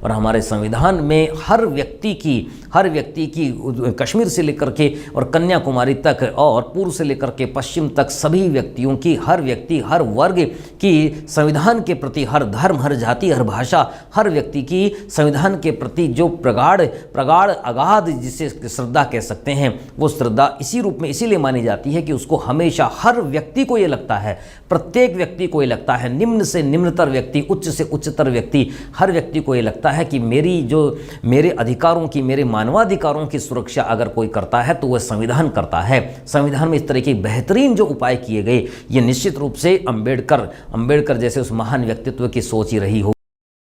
और हमारे संविधान में हर व्यक्ति की कश्मीर से लेकर के और कन्याकुमारी तक और पूर्व से लेकर के पश्चिम तक सभी व्यक्तियों की, हर व्यक्ति हर वर्ग की संविधान के प्रति, हर धर्म हर जाति हर भाषा हर व्यक्ति की संविधान के प्रति जो प्रगाढ़ अगाध जिसे श्रद्धा कह सकते हैं, वो श्रद्धा इसी रूप में इसीलिए मानी जाती है कि उसको हमेशा हर व्यक्ति को ये लगता है, प्रत्येक व्यक्ति को ये लगता है, निम्न से निम्नतर व्यक्ति, उच्च से उच्चतर व्यक्ति, हर व्यक्ति को ये लगता है कि मेरे अधिकारों की, मेरे मानवाधिकारों की सुरक्षा अगर कोई करता है तो वह संविधान करता है। संविधान में इस तरह के बेहतरीन जो उपाय किए गए, ये निश्चित रूप से अंबेडकर जैसे उस महान व्यक्तित्व की सोच ही रही हो।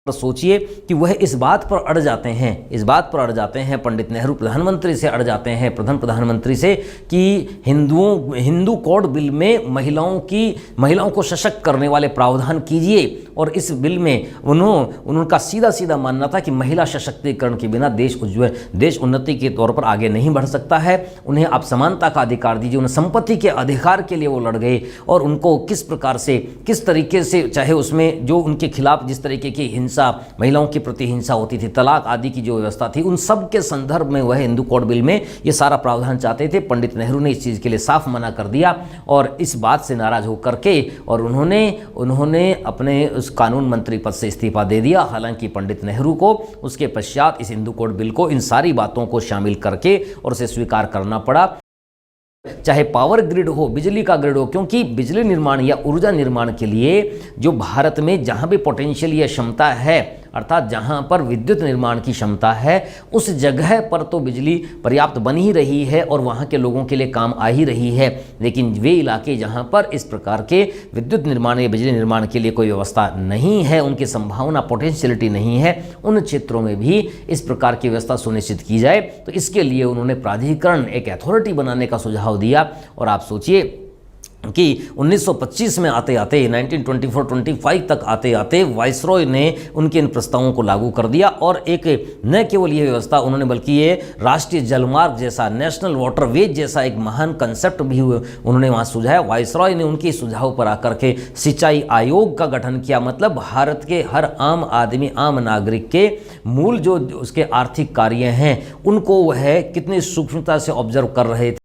सोचिए कि वह इस बात पर अड़ जाते हैं, पंडित नेहरू प्रधानमंत्री से अड़ जाते हैं, प्रधानमंत्री से, कि हिंदू कोड बिल में महिलाओं को सशक्त करने वाले प्रावधान कीजिए। और इस बिल में उनका सीधा मानना था कि महिला सशक्तिकरण के बिना देश उन्नति के तौर पर आगे नहीं बढ़ सकता है। उन्हें आप समानता का अधिकार दीजिए। उन्हें संपत्ति के अधिकार के लिए वो लड़ गए और उनको किस तरीके से, चाहे उसमें जो उनके खिलाफ जिस तरीके की हिंसा, महिलाओं के प्रति हिंसा होती थी, तलाक आदि की जो व्यवस्था थी, उन सब के संदर्भ में वह हिंदू कोड बिल में ये सारा प्रावधान चाहते थे। पंडित नेहरू ने इस चीज़ के लिए साफ मना कर दिया और इस बात से नाराज होकर के और उन्होंने अपने उस कानून मंत्री पद से इस्तीफा दे दिया। हालांकि पंडित नेहरू को उसके पश्चात इस हिंदू कोड बिल को इन सारी बातों को शामिल करके और उसे स्वीकार करना पड़ा, चाहे पावर ग्रिड हो, बिजली का ग्रिड हो, क्योंकि बिजली निर्माण या ऊर्जा निर्माण के लिए जो भारत में जहां भी पोटेंशियल या क्षमता है, अर्थात जहां पर विद्युत निर्माण की क्षमता है, उस जगह पर तो बिजली पर्याप्त बन ही रही है और वहां के लोगों के लिए काम आ ही रही है। लेकिन वे इलाके जहां पर इस प्रकार के विद्युत निर्माण या बिजली निर्माण के लिए कोई व्यवस्था नहीं है, उनकी संभावना पोटेंशियलिटी नहीं है, उन क्षेत्रों में भी इस प्रकार की व्यवस्था सुनिश्चित की जाए। तो इसके लिए उन्होंने प्राधिकरण, एक अथॉरिटी बनाने का सुझाव दिया। और आप सोचिए कि 1925 में आते 1924-25 तक आते वाइसरॉय ने उनके इन प्रस्तावों को लागू कर दिया और एक न केवल ये व्यवस्था उन्होंने बल्कि ये राष्ट्रीय जलमार्ग जैसा, नेशनल वाटरवेज जैसा एक महान कंसेप्ट भी उन्होंने वहाँ सुझाया। वाइसरॉय ने उनके सुझाव पर आकर के सिंचाई आयोग का गठन किया। मतलब भारत के हर आम आदमी, आम नागरिक के मूल जो उसके आर्थिक कार्य हैं, उनको वह कितनी सूक्ष्मता से ऑब्जर्व कर रहे थे।